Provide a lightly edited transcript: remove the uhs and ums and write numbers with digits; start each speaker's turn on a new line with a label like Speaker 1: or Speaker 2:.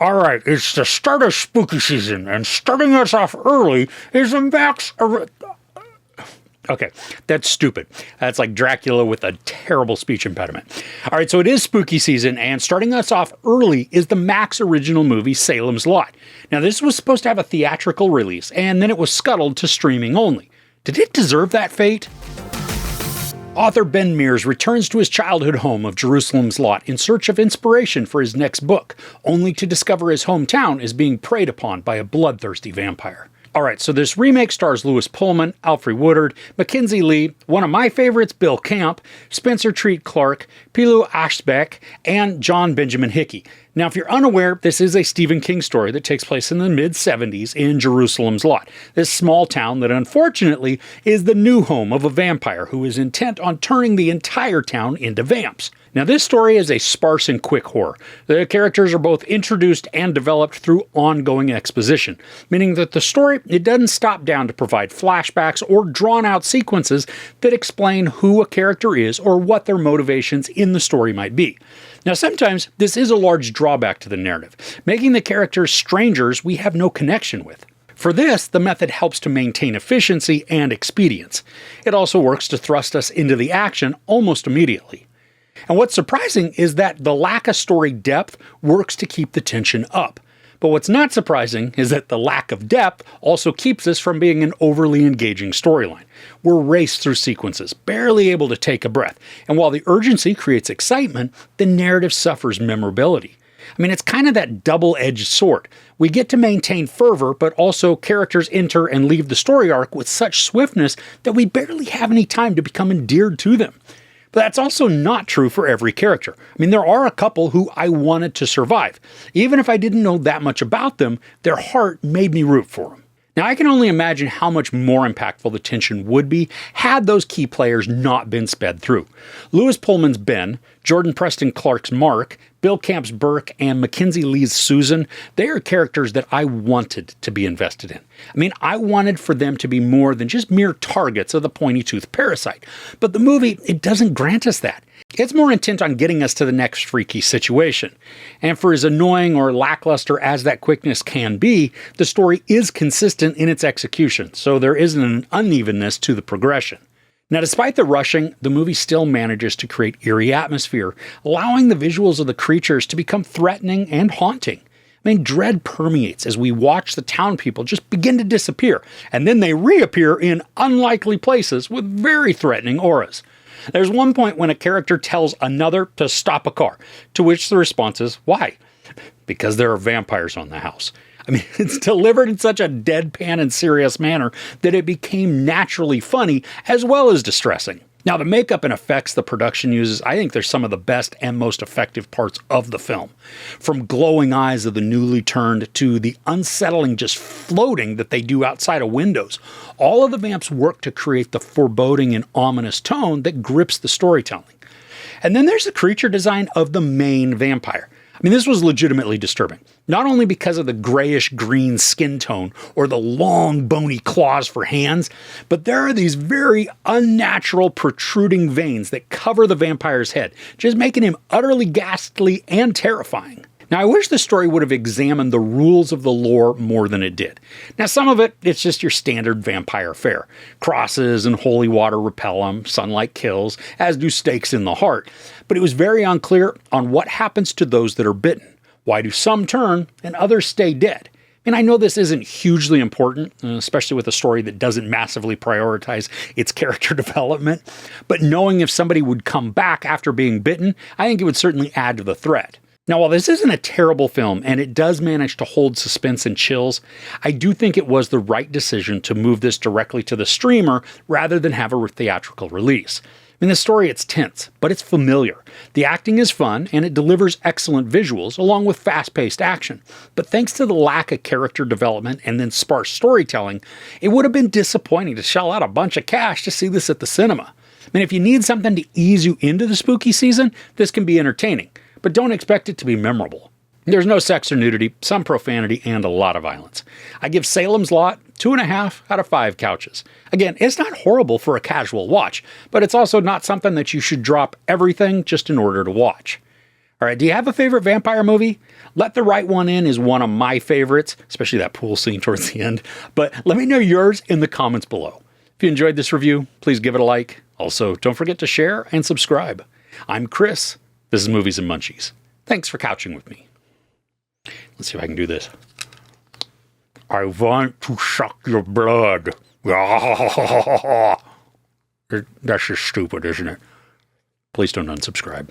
Speaker 1: All right, it's the start of spooky season, and starting us off early is the Max... Okay, that's stupid. That's like Dracula with a terrible speech impediment. All right, so it is spooky season, and starting us off early is the Max original movie, Salem's Lot. Now, this was supposed to have a theatrical release, and then it was scuttled to streaming only. Did it deserve that fate? Author Ben Mears returns to his childhood home of Jerusalem's Lot in search of inspiration for his next book, only to discover his hometown is being preyed upon by a bloodthirsty vampire. Alright, so this remake stars Lewis Pullman, Alfre Woodard, Mackenzie Lee, one of my favorites, Bill Camp, Spencer Treat Clark, Pilu Ashbeck, and John Benjamin Hickey. Now, if you're unaware, this is a Stephen King story that takes place in the mid-70s in Jerusalem's Lot, this small town that unfortunately is the new home of a vampire who is intent on turning the entire town into vamps. Now, this story is a sparse and quick horror. The characters are both introduced and developed through ongoing exposition, meaning that the story, it doesn't stop down to provide flashbacks or drawn-out sequences that explain who a character is or what their motivations in the story might be. Now, sometimes this is a large drawback to the narrative, making the characters strangers we have no connection with. For this, the method helps to maintain efficiency and expedience. It also works to thrust us into the action almost immediately. And what's surprising is that the lack of story depth works to keep the tension up. But what's not surprising is that the lack of depth also keeps us from being an overly engaging storyline. We're raced through sequences, barely able to take a breath, and while the urgency creates excitement, the narrative suffers memorability. I mean, it's kind of that double-edged sword. We get to maintain fervor, but also characters enter and leave the story arc with such swiftness that we barely have any time to become endeared to them. But that's also not true for every character. I mean, there are a couple who I wanted to survive. Even if I didn't know that much about them, their heart made me root for them. Now, I can only imagine how much more impactful the tension would be had those key players not been sped through. Lewis Pullman's Ben, Jordan Preston Clark's Mark, Bill Camp's Burke, and Mackenzie Lee's Susan, they are characters that I wanted to be invested in. I mean, I wanted for them to be more than just mere targets of the pointy-toothed parasite. But the movie, it doesn't grant us that. It's more intent on getting us to the next freaky situation. And for as annoying or lackluster as that quickness can be, the story is consistent in its execution, so there isn't an unevenness to the progression. Now, despite the rushing, the movie still manages to create eerie atmosphere, allowing the visuals of the creatures to become threatening and haunting. I mean, dread permeates as we watch the town people just begin to disappear, and then they reappear in unlikely places with very threatening auras. There's one point when a character tells another to stop a car, to which the response is, why? Because there are vampires on the house. I mean, it's delivered in such a deadpan and serious manner that it became naturally funny as well as distressing. Now, the makeup and effects the production uses, I think they're some of the best and most effective parts of the film. From glowing eyes of the newly turned to the unsettling just floating that they do outside of windows, all of the vamps work to create the foreboding and ominous tone that grips the storytelling. And then there's the creature design of the main vampire. I mean, this was legitimately disturbing, not only because of the grayish-green skin tone or the long, bony claws for hands, but there are these very unnatural protruding veins that cover the vampire's head, just making him utterly ghastly and terrifying. Now, I wish the story would have examined the rules of the lore more than it did. Now, some of it, it's just your standard vampire fare. Crosses and holy water repel them, sunlight kills, as do stakes in the heart. But it was very unclear on what happens to those that are bitten. Why do some turn and others stay dead? And I know this isn't hugely important, especially with a story that doesn't massively prioritize its character development, but knowing if somebody would come back after being bitten, I think it would certainly add to the threat. Now, while this isn't a terrible film, and it does manage to hold suspense and chills, I do think it was the right decision to move this directly to the streamer rather than have a theatrical release. In the story, it's tense, but it's familiar. The acting is fun, and it delivers excellent visuals, along with fast-paced action. But thanks to the lack of character development and then sparse storytelling, it would have been disappointing to shell out a bunch of cash to see this at the cinema. I mean, if you need something to ease you into the spooky season, this can be entertaining. But don't expect it to be memorable. There's no sex or nudity, some profanity, and a lot of violence. I give Salem's Lot 2.5 out of 5 couches. Again, it's not horrible for a casual watch, but it's also not something that you should drop everything just in order to watch. All right, do you have a favorite vampire movie? Let the Right One In is one of my favorites, especially that pool scene towards the end. But let me know yours in the comments below. If you enjoyed this review, please give it a like. Also, don't forget to share and subscribe. I'm Chris. This is Movies and Munchies. Thanks for couching with me. Let's see if I can do this. I want to suck your blood. That's just stupid, isn't it? Please don't unsubscribe.